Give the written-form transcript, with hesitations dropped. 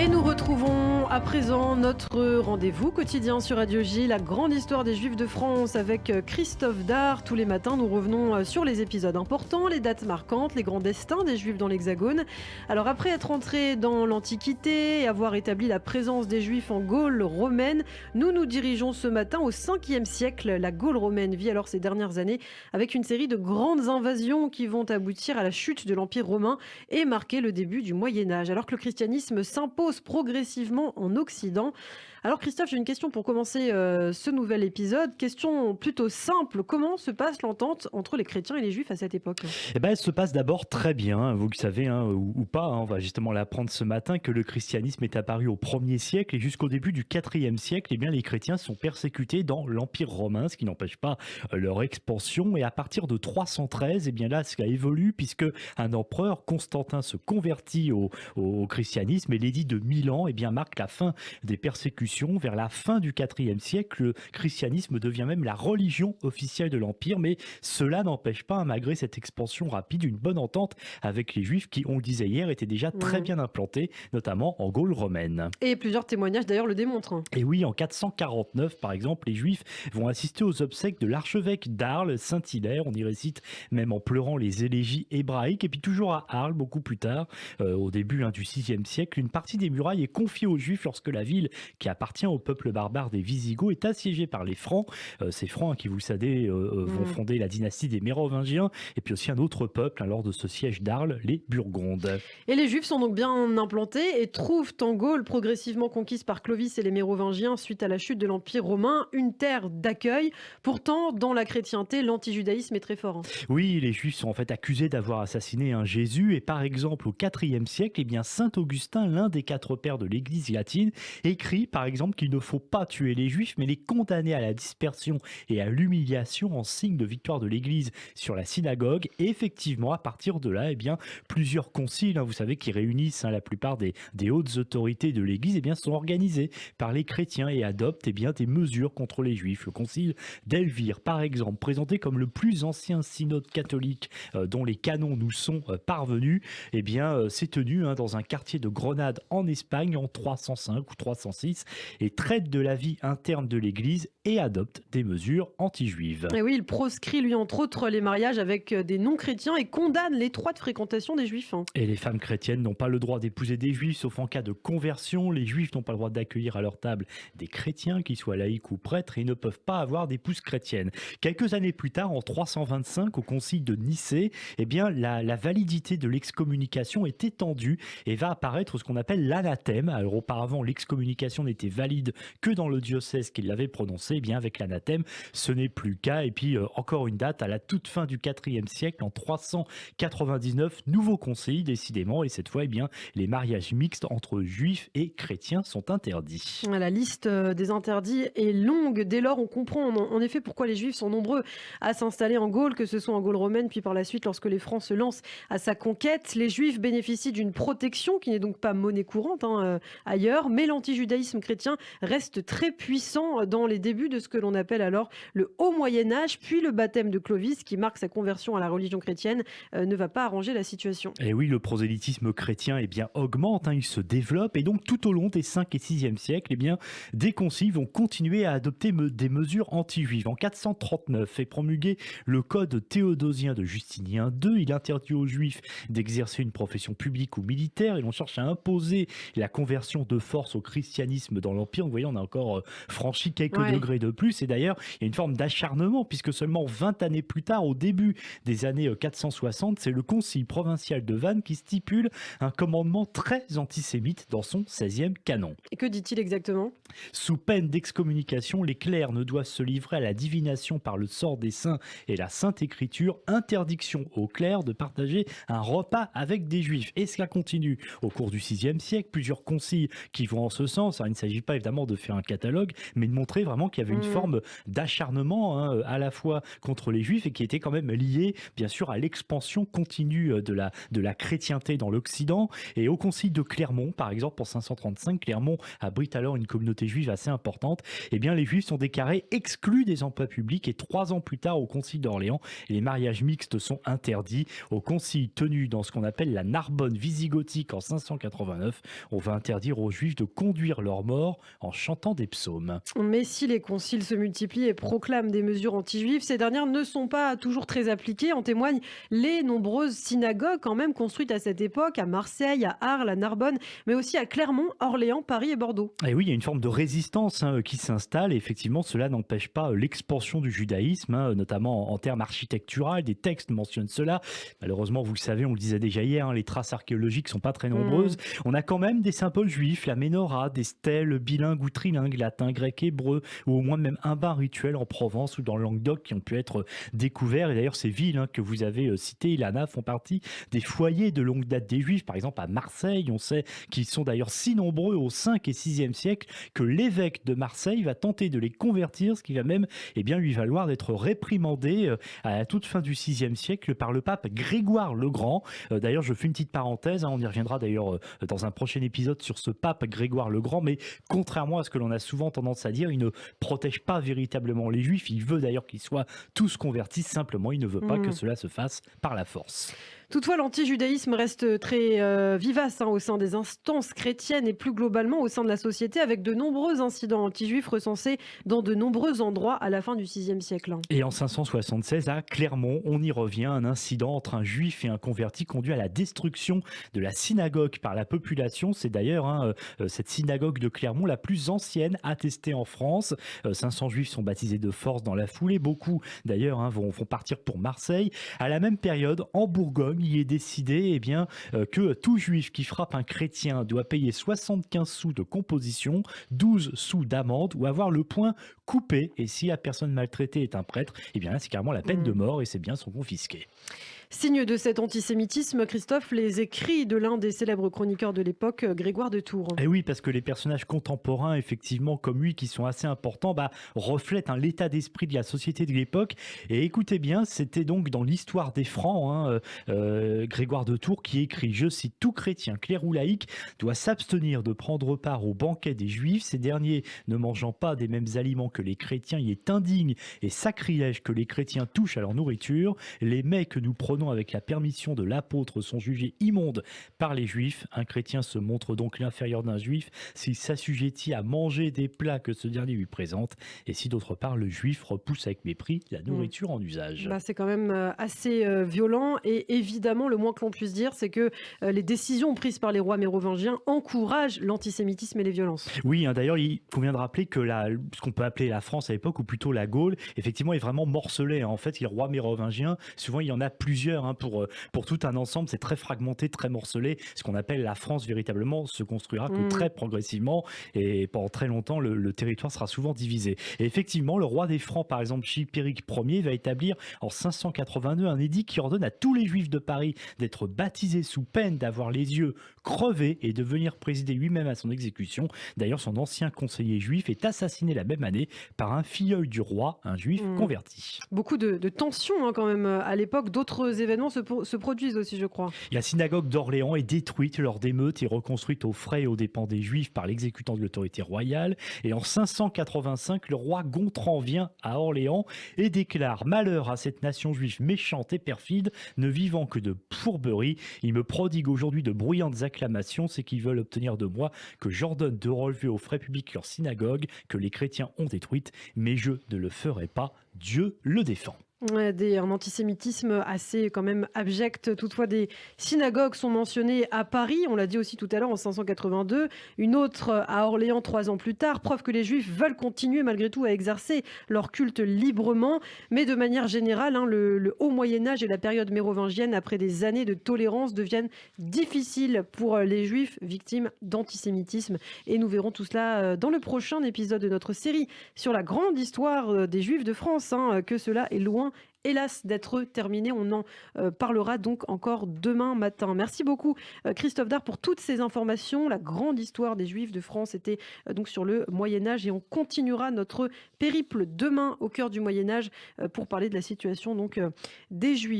Et nous retrouvons à présent notre rendez-vous quotidien sur Radio J, la grande histoire des Juifs de France avec Christophe Dard. Tous les matins, nous revenons sur les épisodes importants, les dates marquantes, les grands destins des Juifs dans l'Hexagone. Alors après être entré dans l'Antiquité et avoir établi la présence des Juifs en Gaule romaine, nous nous dirigeons ce matin au 5e siècle. La Gaule romaine vit alors ces dernières années avec une série de grandes invasions qui vont aboutir à la chute de l'Empire romain et marquer le début du Moyen-Âge. Alors que le christianisme s'impose progressivement en Occident. Alors Christophe, j'ai une question pour commencer ce nouvel épisode. Question plutôt simple. Comment se passe l'entente entre les chrétiens et les juifs à cette époque ? Eh ben, elle se passe d'abord très bien, vous le savez, ou pas. On va justement l'apprendre ce matin que le christianisme est apparu au 1er siècle et jusqu'au début du 4e siècle, eh bien, les chrétiens sont persécutés dans l'Empire romain, ce qui n'empêche pas leur expansion. Et à partir de 313, eh bien là, ça évolue puisque un empereur, Constantin, se convertit au christianisme et l'édit de Milan, eh bien, marque la fin des persécutions. Vers la fin du 4e siècle, le christianisme devient même la religion officielle de l'Empire, mais cela n'empêche pas, malgré cette expansion rapide, une bonne entente avec les Juifs qui, on le disait hier, étaient déjà très bien implantés, notamment en Gaule romaine. Et plusieurs témoignages d'ailleurs le démontrent. Et oui, en 449, par exemple, les Juifs vont assister aux obsèques de l'archevêque d'Arles, Saint-Hilaire. On y récite même en pleurant les élégies hébraïques. Et puis toujours à Arles, beaucoup plus tard, au début du 6e siècle, une partie des murailles est confiée aux Juifs lorsque la ville, qui appartient au peuple barbare des Visigoths, est assiégée par les Francs. Ces Francs qui, vous le savez, vont fonder la dynastie des Mérovingiens. Et puis aussi un autre peuple, lors de ce siège d'Arles, les Burgondes. Et les Juifs sont donc bien implantés et trouvent en Gaule, progressivement conquise par Clovis et les Mérovingiens suite à la chute de l'Empire romain, une terre d'accueil. Pourtant, dans la chrétienté, l'antijudaïsme est très fort. Oui, les Juifs sont en fait accusés d'avoir assassiné un Jésus. Et par exemple, au 4e siècle, eh bien, Saint Augustin, l'un des 4 pères de l'Église latine, écrit par exemple qu'il ne faut pas tuer les Juifs, mais les condamner à la dispersion et à l'humiliation en signe de victoire de l'Église sur la synagogue. Et effectivement, à partir de là, eh bien, plusieurs conciles, vous savez, qui réunissent la plupart des hautes autorités de l'Église, eh bien, sont organisés par les chrétiens et adoptent eh bien, des mesures contre les Juifs. Le concile d'Elvire, par exemple, présenté comme le plus ancien synode catholique dont les canons nous sont parvenus, eh bien, s'est tenu dans un quartier de Grenade en Espagne en 305 ou 306 et traite de la vie interne de l'Église et adopte des mesures anti-juives. Et oui, il proscrit lui entre autres les mariages avec des non-chrétiens et condamne l'étroite fréquentation des Juifs. Et les femmes chrétiennes n'ont pas le droit d'épouser des Juifs sauf en cas de conversion. Les Juifs n'ont pas le droit d'accueillir à leur table des chrétiens, qu'ils soient laïcs ou prêtres, et ils ne peuvent pas avoir d'épouses chrétiennes. Quelques années plus tard, en 325, au concile de Nicée, eh bien, la validité de l'excommunication est étendue et va apparaître ce qu'on appelle l'anathème. Alors auparavant, l'excommunication n'était valide que dans le diocèse qui l'avait prononcé. Eh bien, avec l'anathème, ce n'est plus le cas. Et puis, encore une date à la toute fin du 4e siècle, en 399, nouveau concile, décidément. Et cette fois, eh bien, les mariages mixtes entre juifs et chrétiens sont interdits. La liste des interdits est longue. Dès lors, on comprend en effet pourquoi les Juifs sont nombreux à s'installer en Gaule, que ce soit en Gaule romaine, puis par la suite, lorsque les Francs se lancent à sa conquête. Les Juifs bénéficient d'une protection qui n'est donc pas monnaie courante ailleurs, mais l'antijudaïsme chrétien reste très puissant dans les débuts de ce que l'on appelle alors le Haut Moyen-Âge, puis le baptême de Clovis, qui marque sa conversion à la religion chrétienne, ne va pas arranger la situation. Et oui, le prosélytisme chrétien eh bien, augmente, il se développe, et donc tout au long des 5 et 6e siècles, eh bien, des conciles vont continuer à adopter des mesures anti-juives. En 439 est promulgué le code théodosien de Justinien II. Il interdit aux Juifs d'exercer une profession publique ou militaire, et l'on cherche à imposer la conversion de force au christianisme dans l'Empire. Vous voyez, on a encore franchi quelques degrés de plus, et d'ailleurs, il y a une forme d'acharnement, puisque seulement 20 années plus tard, au début des années 460, c'est le concile provincial de Vannes qui stipule un commandement très antisémite dans son 16e canon. Et que dit-il exactement ? Sous peine d'excommunication, les clercs ne doivent se livrer à la divination par le sort des saints et la sainte écriture. Interdiction aux clercs de partager un repas avec des juifs. Et cela continue. Au cours du 6e siècle, plusieurs conciles qui vont en ce sens. Alors, il ne s'agit pas évidemment de faire un catalogue, mais de montrer vraiment qu'il y avait une forme d'acharnement à la fois contre les Juifs et qui était quand même lié, bien sûr, à l'expansion continue de la chrétienté dans l'Occident. Et au concile de Clermont, par exemple, en 535, Clermont abrite alors une communauté juive assez importante. Eh bien, les Juifs sont déclarés exclus des emplois publics et 3 ans plus tard, au concile d'Orléans, les mariages mixtes sont interdits. Au concile tenu dans ce qu'on appelle la Narbonne visigothique en 589, on va interdire aux Juifs de conduire leurs morts en chantant des psaumes. Mais si les conciles se multiplient et proclament des mesures anti-juives, ces dernières ne sont pas toujours très appliquées. En témoignent les nombreuses synagogues quand même construites à cette époque, à Marseille, à Arles, à Narbonne, mais aussi à Clermont, Orléans, Paris et Bordeaux. Et oui, il y a une forme de résistance qui s'installe et effectivement cela n'empêche pas l'expansion du judaïsme, notamment en termes architecturaux. Des textes mentionnent cela. Malheureusement, vous le savez, on le disait déjà hier, les traces archéologiques sont pas très nombreuses. On a quand même des symboles juifs, la menorah, des stèles bilingues ou trilingues, latin, grec, hébreu, ou au moins même un bain rituel en Provence ou dans le Languedoc qui ont pu être découverts. Et d'ailleurs, ces villes que vous avez citées, Ilana, font partie des foyers de longue date des Juifs. Par exemple, à Marseille, on sait qu'ils sont d'ailleurs si nombreux au 5 et 6e siècle que l'évêque de Marseille va tenter de les convertir, ce qui va même lui valoir d'être réprimandé à la toute fin du 6e siècle par le pape Grégoire le Grand. D'ailleurs, je fais une petite parenthèse, on y reviendra d'ailleurs dans un prochain épisode sur ce pape Grégoire le Grand, mais contrairement à ce que l'on a souvent tendance à dire, il ne protège pas véritablement les Juifs, il veut d'ailleurs qu'ils soient tous convertis, simplement il ne veut pas que cela se fasse par la force. Toutefois, l'antijudaïsme reste très vivace au sein des instances chrétiennes et plus globalement au sein de la société, avec de nombreux incidents anti-juifs recensés dans de nombreux endroits à la fin du VIe siècle. Et en 576, à Clermont, on y revient, un incident entre un juif et un converti conduit à la destruction de la synagogue par la population. C'est d'ailleurs cette synagogue de Clermont la plus ancienne attestée en France. 500 juifs sont baptisés de force dans la foulée. Beaucoup d'ailleurs vont partir pour Marseille. À la même période, en Bourgogne, il est décidé que tout juif qui frappe un chrétien doit payer 75 sous de composition, 12 sous d'amende ou avoir le poing coupé. Et si la personne maltraitée est un prêtre, là c'est carrément la peine de mort et ses biens sont confisqués. Signe de cet antisémitisme, Christophe, les écrits de l'un des célèbres chroniqueurs de l'époque, Grégoire de Tours. Et oui, parce que les personnages contemporains, effectivement, comme lui, qui sont assez importants, reflètent l'état d'esprit de la société de l'époque. Et écoutez bien, c'était donc dans l'histoire des Francs, Grégoire de Tours qui écrit, je cite, « Tout chrétien, clerc ou laïque, doit s'abstenir de prendre part au banquet des Juifs. Ces derniers, ne mangeant pas des mêmes aliments que les chrétiens, il est indigne et sacrilège que les chrétiens touchent à leur nourriture. Les mets que nous prenons avec la permission de l'apôtre sont jugés immondes par les Juifs. Un chrétien se montre donc l'inférieur d'un Juif s'il s'assujettit à manger des plats que ce dernier lui présente et si d'autre part le Juif repousse avec mépris la nourriture en usage. » C'est quand même assez violent et évidemment le moins que l'on puisse dire c'est que les décisions prises par les rois mérovingiens encouragent l'antisémitisme et les violences. Oui, d'ailleurs il convient de rappeler que ce qu'on peut appeler la France à l'époque ou plutôt la Gaule effectivement est vraiment morcelée. En fait les rois mérovingiens, souvent il y en a plusieurs pour tout un ensemble, c'est très fragmenté, très morcelé. Ce qu'on appelle la France véritablement se construira que très progressivement et pendant très longtemps le territoire sera souvent divisé. Et effectivement le roi des Francs par exemple Chilpéric Ier va établir en 582 un édit qui ordonne à tous les Juifs de Paris d'être baptisés sous peine d'avoir les yeux crevés et de venir présider lui-même à son exécution. D'ailleurs son ancien conseiller juif est assassiné la même année par un filleul du roi, un juif converti. Beaucoup de tensions quand même à l'époque, d'autres événements se produisent aussi je crois. La synagogue d'Orléans est détruite lors d'émeutes et reconstruite aux frais et aux dépens des Juifs par l'exécutant de l'autorité royale. Et en 585, le roi Gontran vient à Orléans et déclare « Malheur à cette nation juive méchante et perfide, ne vivant que de fourberies. Il me prodigue aujourd'hui de bruyantes acclamations, c'est qu'ils veulent obtenir de moi que j'ordonne de relever aux frais publics leur synagogue que les chrétiens ont détruite, mais je ne le ferai pas. Dieu le défend. » Un antisémitisme assez quand même abject. Toutefois, des synagogues sont mentionnées à Paris, on l'a dit aussi tout à l'heure en 582, une autre à Orléans 3 ans plus tard, preuve que les Juifs veulent continuer malgré tout à exercer leur culte librement. Mais de manière générale, le haut Moyen-Âge et la période mérovingienne, après des années de tolérance, deviennent difficiles pour les Juifs victimes d'antisémitisme. Et nous verrons tout cela dans le prochain épisode de notre série sur la grande histoire des Juifs de France, que cela est loin hélas d'être terminée. On en parlera donc encore demain matin. Merci beaucoup Christophe Dard pour toutes ces informations. La grande histoire des Juifs de France était donc sur le Moyen-Âge et on continuera notre périple demain au cœur du Moyen-Âge pour parler de la situation donc des Juifs.